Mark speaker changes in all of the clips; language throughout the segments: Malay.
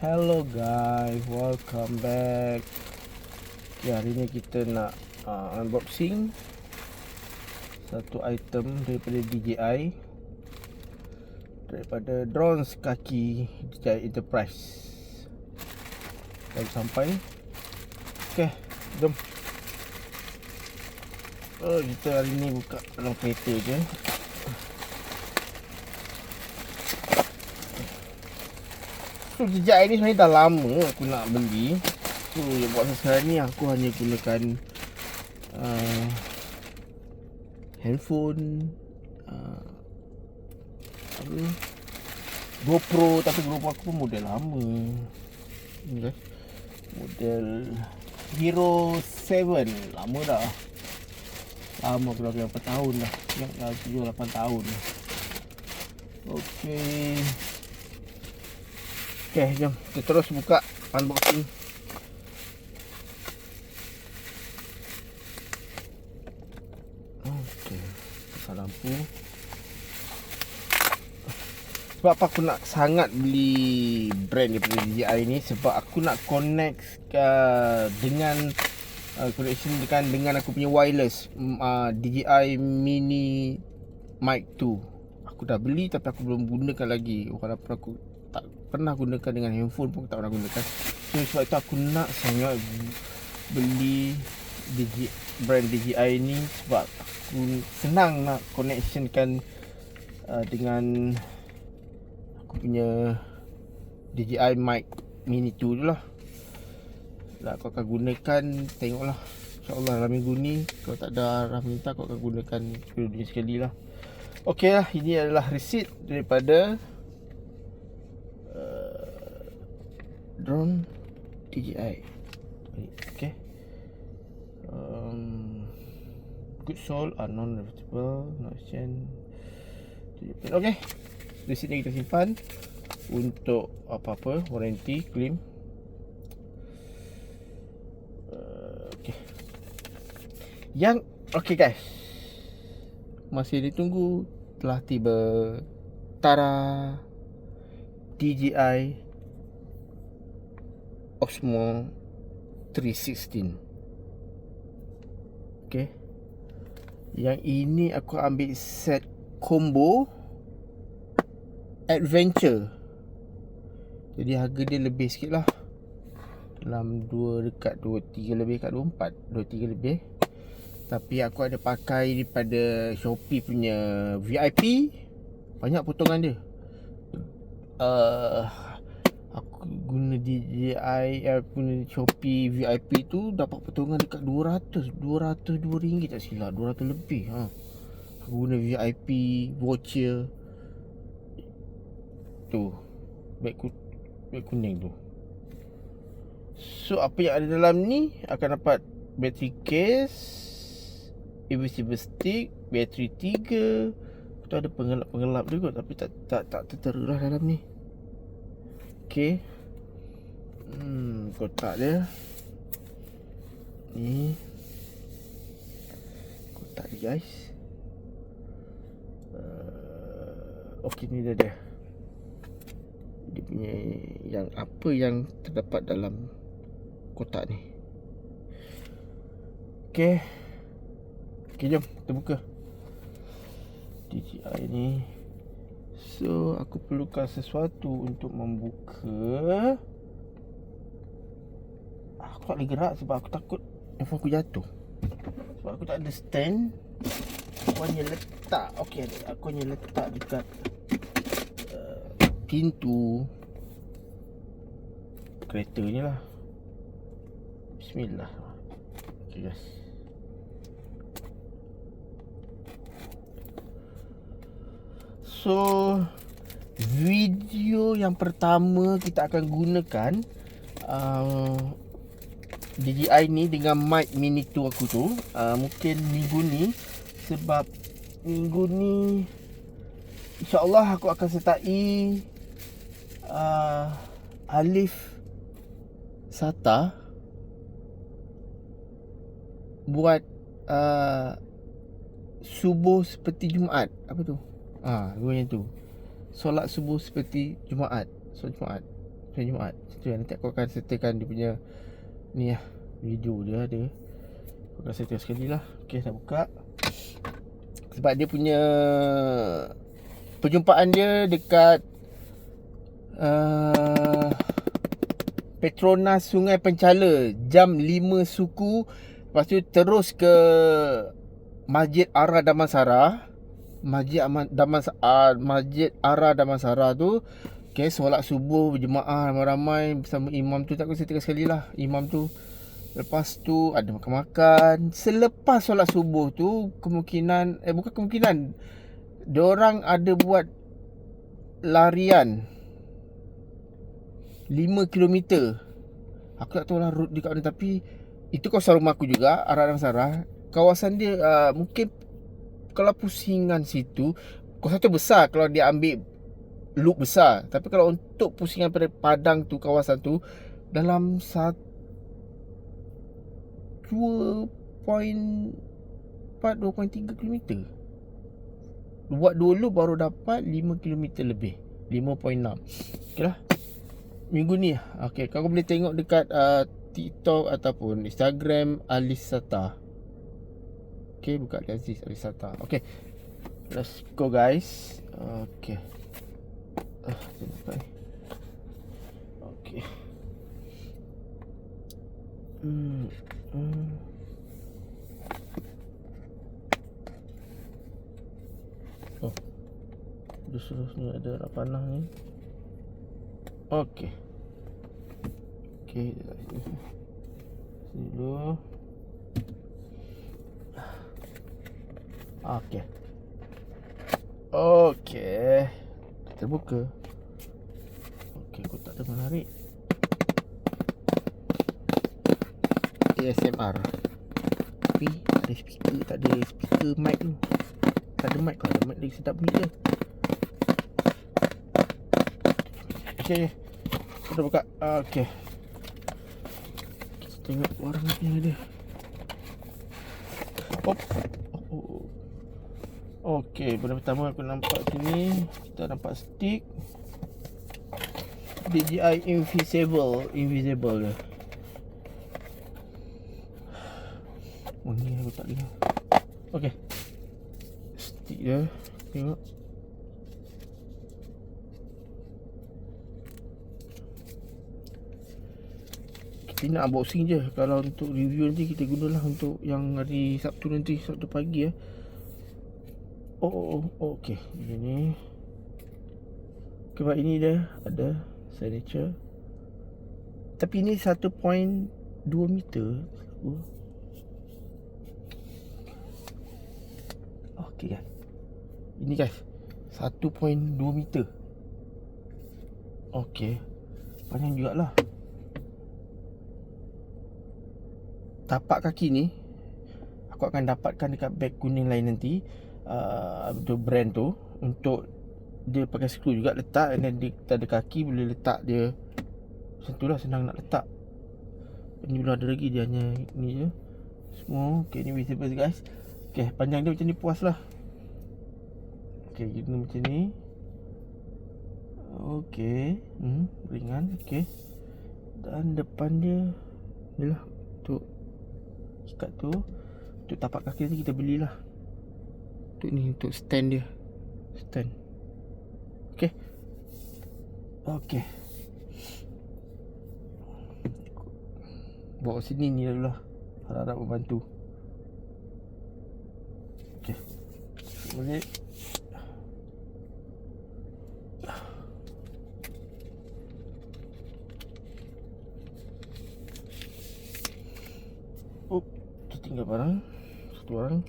Speaker 1: Hello guys, welcome back. Hari ni kita nak unboxing satu item daripada DJI, daripada drones kaki DJI Enterprise. Baru sampai. Okay, jom. Kita hari ni buka dalam kereta je. So DJI ni sebenarnya dah lama aku nak beli. So yang buat sekarang ni aku hanya gunakan handphone, GoPro. Tapi GoPro aku pun model lama. Ni guys, model Hero 7. Lama dah. Lama aku dah 8 tahun dah. Dah 7-8 tahun dah. Okay, jom kita terus buka unboxing. Okay, pasal lampu. Sebab apa aku nak sangat beli brand daripada DJI ni? Sebab aku nak connect dengan connection dengan aku punya wireless DJI Mini Mic 2. Aku dah beli tapi aku belum gunakan lagi. Walaupun aku tak pernah gunakan dengan handphone pun tak pernah gunakan. So sebab itu aku nak sangat beli brand DJI ni, sebab aku senang nak connectionkan dengan aku punya DJI Mic Mini 2 tu lah. Aku akan gunakan, tengoklah InsyaAllah dalam minggu ni. Kalau tak ada arah minta, aku akan gunakan dua-duanya sekali lah. Okey lah, ini adalah receipt daripada drone DJI. Okay. Good soul are non-reversible, no exchange. Okay, di sini kita simpan untuk apa-apa warranty claim. Okay. Okay guys, masih ditunggu telah tiba. Tada, DJI Osmo 316. Okay, yang ini aku ambil set combo adventure, jadi harga dia lebih sikit lah, dalam 2 dekat 23 lebih, kat 23 lebih. Tapi aku ada pakai daripada Shopee punya VIP, banyak potongan dia. Aku guna DJI, guna Shopee VIP tu dapat potongan dekat 200 RM2 tak silap, 200 lebih. Aku guna VIP voucher tu, beg kuning tu. So apa yang ada dalam ni, akan dapat battery case, invisible stick, bateri 3. Tu ada pengelap juga, tapi tak tertera lah dalam ni. Okey. Kotak dia. Ni kotak dia guys. Okey, ni dia. Dia punya yang apa yang terdapat dalam kotak ni. Okey, jom kita buka DJI ni. So aku perlukan sesuatu untuk membuka. Aku tak boleh gerak sebab aku takut handphone aku jatuh. Sebab aku tak ada stand. Aku hanya letak, aku hanya letak dekat pintu kereta ni lah. Bismillah. Okay guys, so video yang pertama kita akan gunakan DJI ni dengan mic mini 2 aku tu. Mungkin minggu ni, sebab minggu ni InsyaAllah aku akan sertai Alif Sata buat subuh seperti Jumaat. Apa tu? Dua yang tu. Solat subuh seperti Jumaat. Solat Jumaat. Hari Jumaat. Nanti aku akan sertakan dia punya ni lah, video dia ada. Aku akan serta sekali lah. Okay, dah buka. Sebab dia punya perjumpaan dia dekat Petronas Sungai Penchala jam 5 suku. Lepas tu terus ke Masjid Ara Damansara. Masjid Ara Damansara tu, okay, solat subuh berjemaah ramai-ramai bersama imam tu. Tak aku ceritakan sekali lah imam tu. Lepas tu ada makan-makan. Selepas solat subuh tu, bukan kemungkinan, diorang ada buat larian 5 kilometer. Aku tak tahu lah route dia kat mana, tapi itu kawasan rumah aku juga, Ara Damansara. Kawasan dia mungkin kalau pusingan situ, kawasan tu besar kalau dia ambil loop besar. Tapi kalau untuk pusingan pada Padang tu, kawasan tu dalam 2.3 km. Buat 2 loop baru dapat 5 km lebih, 5.6. Okay lah, minggu ni okay, kau boleh tengok dekat TikTok ataupun Instagram Alisata. Okay, buka Aziz Alisata. Okay, let's go guys. Okay, okay. Oh, di seluruhnya ada anak panah ni. Okay, okay, sini dulu. Okay, okay, terbuka. Okay, aku tak ada menarik. ASMR, tapi tak ada speaker, tak ada speaker mic tu. Tak ada mic, kalau ada mic lagi sedap bunyi je. Okay, kita buka. Okay, kita tengok warna yang ada. Okay, benda pertama aku nampak sini, kita nampak stick DJI Invisible dia. Oh, ni aku tak dengar. Okay, stick dia, tengok. Kita nak unboxing je. Kalau untuk review nanti kita gunalah untuk yang hari Sabtu nanti, Sabtu pagi ya. Okay, ini. Sebab ini dia ada signature. Tapi ini 1.2 meter. Okay guys, ini guys 1.2 meter. Okay, panjang jugalah. Tapak kaki ni aku akan dapatkan dekat beg kuning lain nanti. Untuk brand tu, untuk dia pakai skru juga letak, dan dia ada kaki boleh letak dia macam tu lah, senang nak letak. Ni belum ada lagi, dia hanya ni je semua. Okay, ni visible guys. Okay, panjang dia macam ni, puas lah. Okay, gini macam ni. Okay, ringan. Okay, dan depan dia ni lah untuk ikat tu. Untuk tapak kaki ni kita belilah. Ni untuk stand dia, stand. Okay, okay, bawa sini ni dulu lah, harap membantu. Okay, boleh. Tertinggal barang satu orang.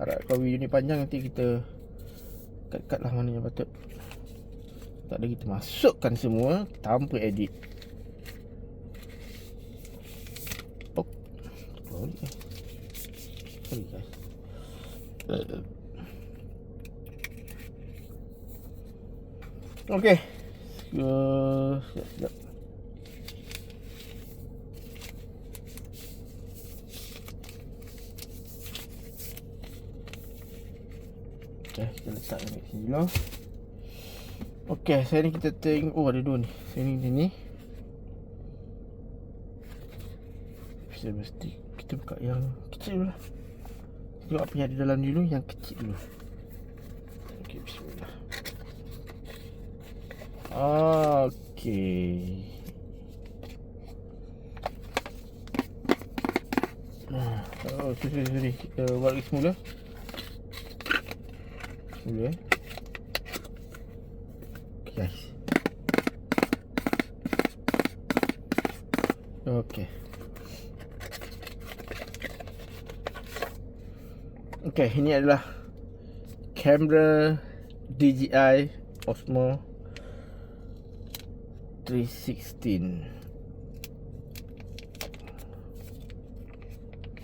Speaker 1: Harap kalau video ni panjang, nanti kita cut lah mana yang patut. Tak ada, kita masukkan semua tanpa edit. Sorry guys. Okay, siap. Okay, kita letak kat sini dulu. Okey, saya ni kita tengok. Oh, ada dua ni. Saya ni. Kita mesti kita buka yang kecil dulu lah. Tengok apa yang ada dalam dulu. Yang kecil dulu. Okey, bismillah. Okey. Sorry. Kita buat lagi semula. Okay, guys. Okay, ini adalah kamera DJI Osmo 316.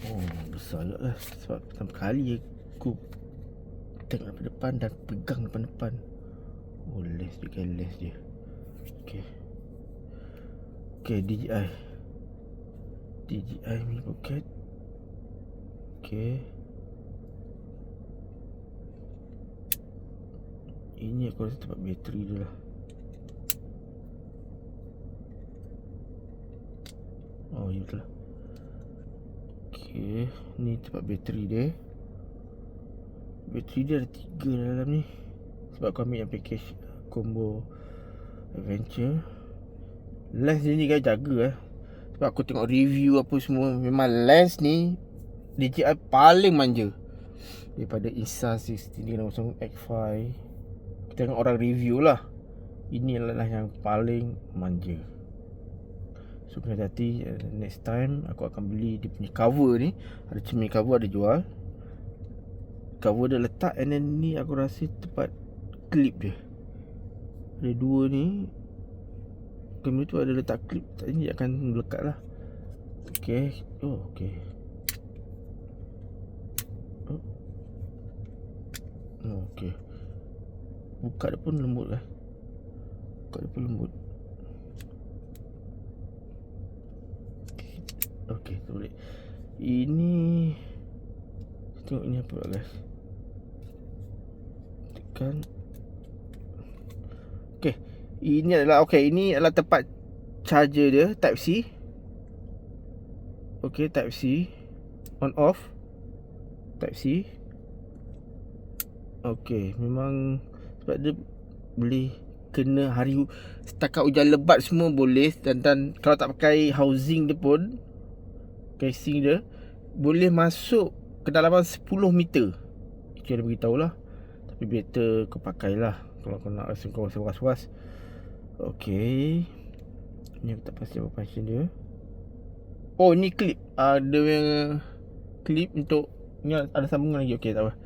Speaker 1: Oh, besar juga lah. Sebab pertama kali aku tengok depan depan dan pegang depan-depan. Oh, lens dia. Okay, DJI mini pocket. Okay, ini aku rasa tempat bateri dia lah. Oh, ya betul lah. Okay, ni tempat bateri dia. Bateri dia ada 3 dalam ni. Sebab aku ambil yang package combo adventure. Lens dia ni guys, jaga sebab aku tengok review apa semua. Memang lens ni DJI paling manja daripada Insta6350X5. Kita tengok orang review lah. Ini adalah yang paling manja. So kena hati-hati. Next time aku akan beli dia punya cover ni. Ada cermin cover, ada jual. Cover dia letak, and then ni aku rasa tempat clip dia. Ada dua ni. Kamera tu ada letak clip. Tak, ni akan melekat lah. Okay. Oh, okay. Oh, okay. Buka dia pun lembut lah. Okay, tu boleh. Ini tengok ini apa guys. Tekan. Okay, ini adalah tempat charger dia, Type C. Okay, Type C. On off Type C. Okay, memang sebab dia boleh kena hari setakat hujan lebat semua boleh. Dan kalau tak pakai housing dia pun, casing dia boleh masuk kedalaman 10 meter. Itu yang dia beritahu lah. Tapi better kau pakai lah kalau kau nak rasa kau rasa was-was. Okay, ni aku tak pasti apa function dia. Oh, ni clip. Ada yang clip untuk ni, ada sambungan lagi. Okay, tak apa.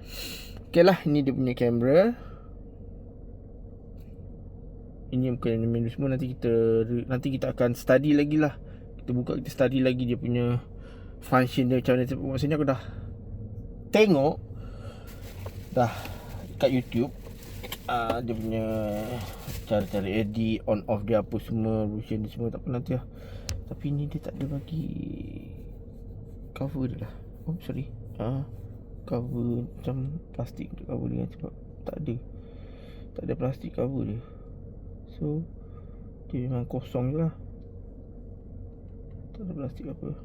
Speaker 1: Okay lah, ni dia punya kamera. Ini bukan menu semua. Nanti kita akan study lagi lah. Kita study lagi dia punya function dia macam mana. Maksudnya aku dah tengok kat YouTube dia punya cara-cara edit, on off dia apa semua, resolution dia semua. Tak apa nanti lah. Tapi ni dia tak ada bagi cover dia lah. Oh, sorry. Cover macam plastik untuk cover dia. Sebab tak ada plastik cover dia. So dia memang kosong je lah. Tak ada plastik apa.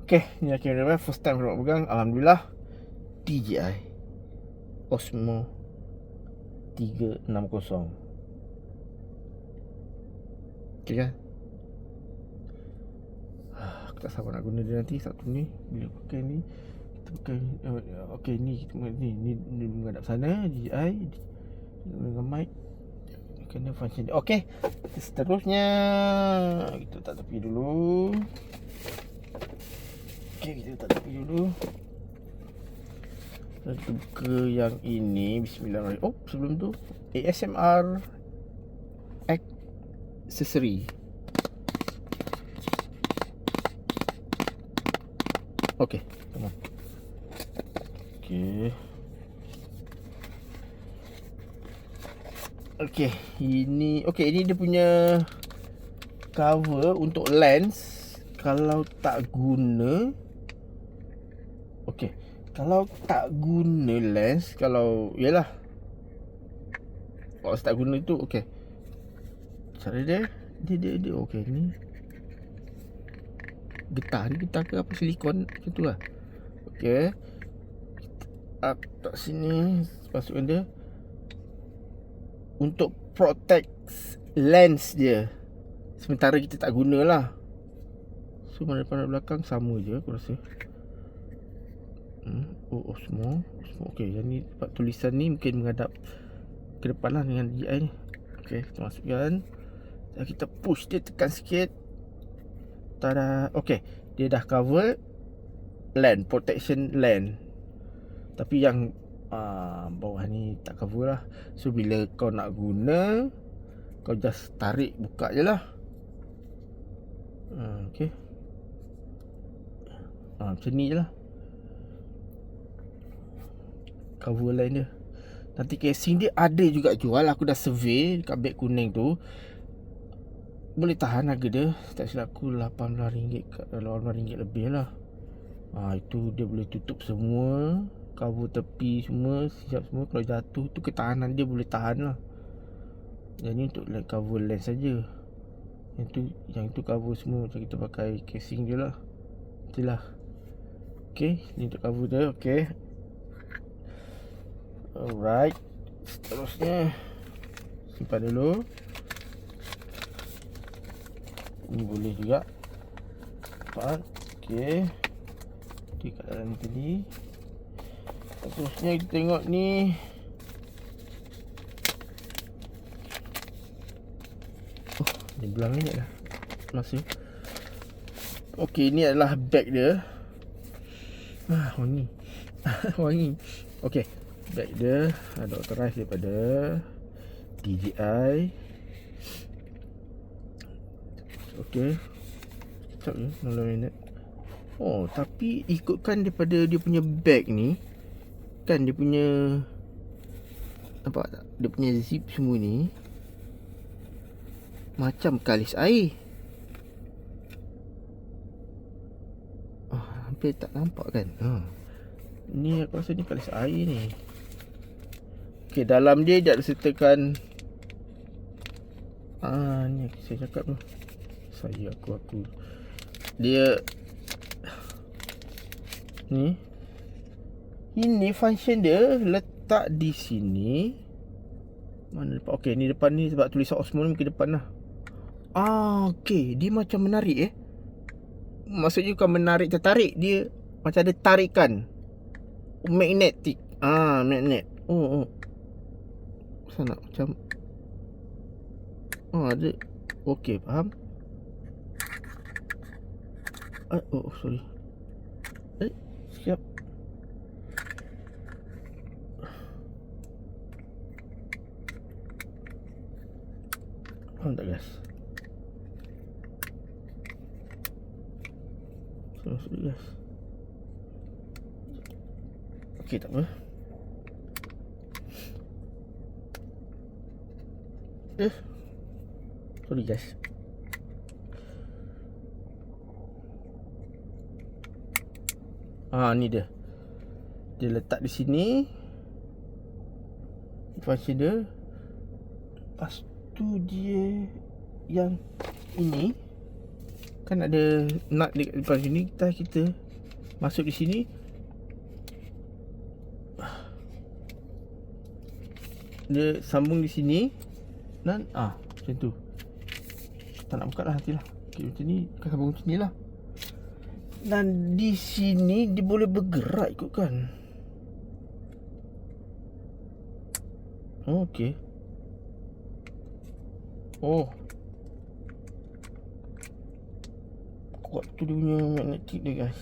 Speaker 1: Okay, ni lah kamera first time aku nak pegang. Alhamdulillah, DJI Osmo 360. Okay kan? Aku tak sabar nak guna dia nanti. Satu ni bila pakai ni kita pakai. Okay, ni menghadap sana. DJI dengan mic kena function dia. Okay, seterusnya kita letak tepi dulu. Okay, kita letak tepi dulu. Kita buka yang ini. Bismillahirrahmanirrahim. Oh, sebelum tu ASMR accessory. Okay, come on. Okay, ini dia punya cover untuk lens. Kalau tak guna, okay, Kalau tak guna lens, kalau yalah, kalau tak guna tu okey. Cara dia okey ni. Getah ke apa, silikon macam tu lah. Okey. Kita letak sini, masukkan dia untuk protect lens dia sementara kita tak guna lah. So mana depan dan belakang sama je aku rasa. Semua okey. Yang ni tempat tulisan ni mungkin menghadap ke depan lah dengan DJI ni. Okey, kita masukkan. Dan kita push dia, tekan sikit. Tada. Okey, dia dah cover lens, protection lens. Tapi yang bawah ni tak cover lah. So bila kau nak guna, kau just tarik, buka je lah. Okey. Macam ni je lah cover line dia. Nanti casing dia ada juga jual. Aku dah survey dekat beg kuning tu. Boleh tahan harga dia. Tak silap aku RM18 RM18 lebih lah. Itu dia boleh tutup semua, cover tepi semua, siap semua. Kalau jatuh tu ketahanan dia boleh tahan lah. Yang ni untuk cover lens saja. Yang tu cover semua macam kita pakai casing je lah. Itulah. Okay, ni untuk cover dia. Okay, alright. Seterusnya simpan dulu. Ni boleh juga simpan. Okay, di kat dalam ni tadi. Seterusnya kita tengok ni. Ni belang ni lah masih. Okay, ni adalah beg dia. Wangi. Wangi. Okay, beg dia ada authorized daripada DJI. Okay, sekejap je, 9 minit. Tapi ikutkan daripada dia punya beg ni, kan dia punya, nampak tak, dia punya zip semua ni macam kalis air. Hampir tak nampak kan. Ni aku rasa ni kalis air ni. Okay, dalam dia ada sertakan ni saya cakap tu. Aku dia ni. Ini function dia letak di sini. Mana depan? Okay, ni depan ni sebab tulisan Osmo ni ke depan lah. Okay, dia macam menarik maksudnya bukan menarik, tertarik. Dia macam ada tarikan magnetik. Magnet. Sana macam ada. Okay, faham. Sorry. Siap. Faham tak guys? Masuk guys. Okay, tak apa. Sorry guys. Ni dia. Dia letak di sini. Function dia. Lepas tu dia yang ini kan ada nut di depan sini. Kita masuk di sini. Dia sambung di sini. Dan macam tu. Tak nak buka lah nantilah. Okay, macam ni. Kita sambung macam ni lah. Dan di sini dia boleh bergerak ikutkan. Okay. Kuat tu dia punya magnetik dia guys.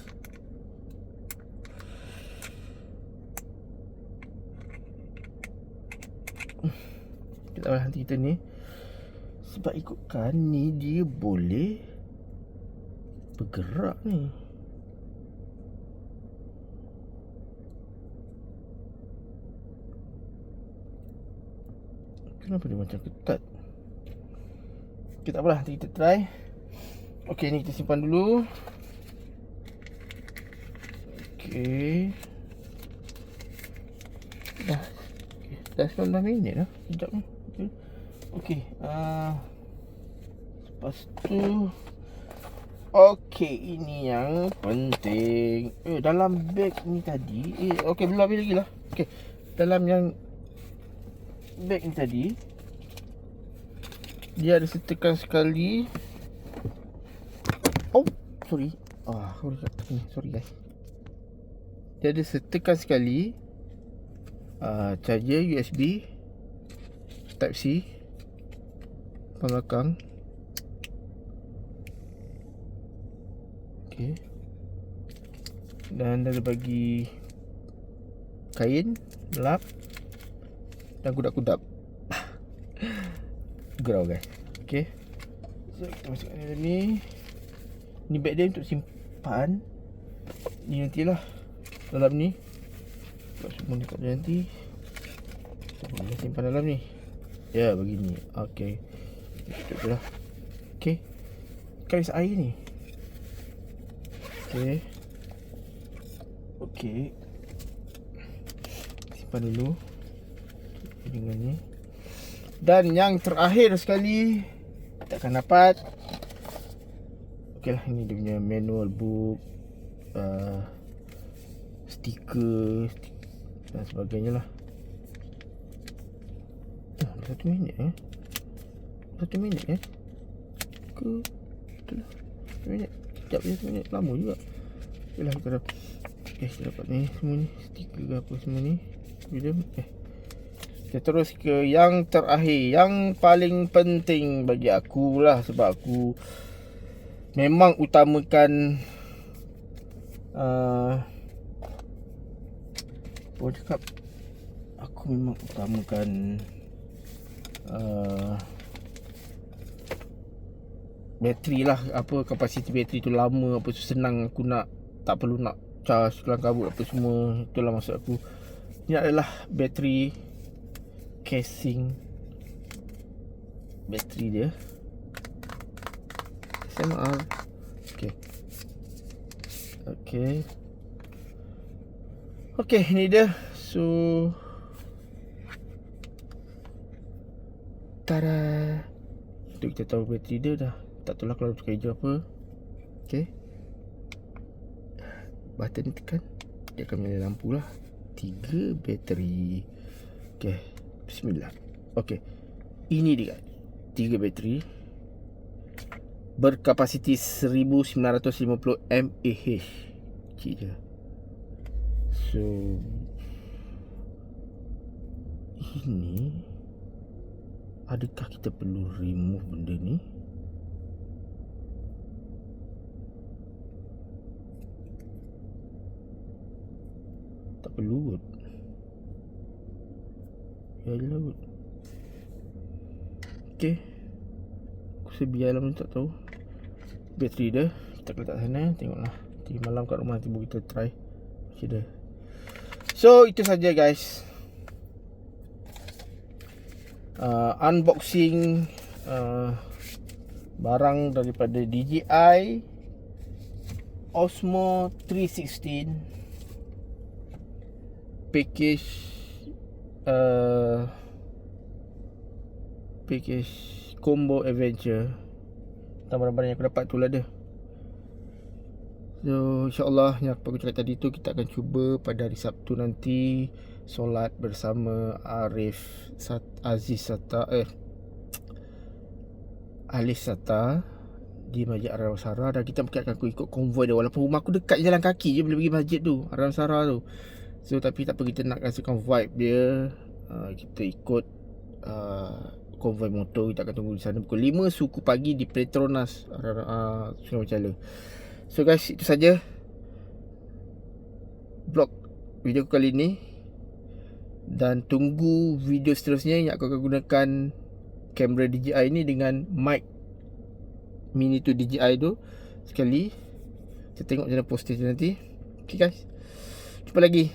Speaker 1: Kita tahu nanti kita ni. Sebab ikutkan ni dia boleh bergerak ni. Kenapa dia macam ketat? Okay, tak apalah, nanti kita try. Okay, ni kita simpan dulu. Okay, Dah 19 minit dah. Sekejap ni. Okey. Lepas tu ini yang penting. Dalam beg ni tadi belum habis lagi lah. Dalam yang beg ni tadi, dia ada setekan sekali. Sorry. Sorry guys. Dia ada setekan sekali charger USB Type C belakang. Dan dia ada bagi kain lap dan kudap-kudap. Gerau guys. So kita masukkan dalam ni. Ni beg dia untuk simpan. Ni nantilah dalam ni. Buat semua ni kat nanti. Kita simpan dalam ni. Ya, begini. Tutup je lah. Kais air ni. Simpan dulu dengan ni. Dan yang terakhir sekali, kita akan dapat ini dia punya manual book, stiker dan sebagainya lah. 1 minit 1 minit ke betul lah 1 minit. Sekejap je 1 minit. Lama juga. Okeylah kita dah. Kita dapat ni semua ni, stiker ke apa semua ni. Kita terus ke yang terakhir, yang paling penting bagi aku lah, sebab aku memang utamakan aku memang utamakan bateri lah. Kapasiti bateri tu lama, tu senang aku nak, tak perlu nak charge kelang kabut apa semua. Itulah maksud aku. Ini adalah bateri casing, bateri dia SMR. Ini dia. So tada, itu kita tahu bateri dia dah. Tak tahu lah kalau tukar hijau apa. Button ni tekan, dia akan menyala lampu lah. 3 bateri. Bismillah. Ini dia 3 bateri berkapasiti 1950 mAh. Kecil je. So ini, adakah kita perlu remove benda ni? Tak perlu kot. Ya je lah kot. Aku sebiarlah pun tak tahu. Bateri dia kita letak sana. Tengoklah nanti malam kat rumah, nanti kita try macam dia. So itu saja guys, unboxing barang daripada DJI Osmo 316 package combo adventure. Barang-barang yang aku dapat tu lah dia. So insyaAllah yang aku cakap tadi tu, kita akan cuba pada hari Sabtu nanti solat bersama Aziz Sata di Masjid Ar-Rawsara. Dan kita mungkin akan ikut konvoi dia. Walaupun rumah aku dekat, jalan kaki je boleh pergi masjid tu, Ar-Rawsara tu. So tapi tak apa, kita nak rasakan vibe dia. Kita ikut konvoi motor. Kita akan tunggu di sana pukul 5 suku pagi di Petronas Sungai Macala. So guys, itu saja vlog video kali ini. Dan tunggu video seterusnya yang aku akan gunakan kamera DJI ni dengan mic mini tu DJI tu sekali. Kita tengok macam mana postage nanti. Okay guys, jumpa lagi.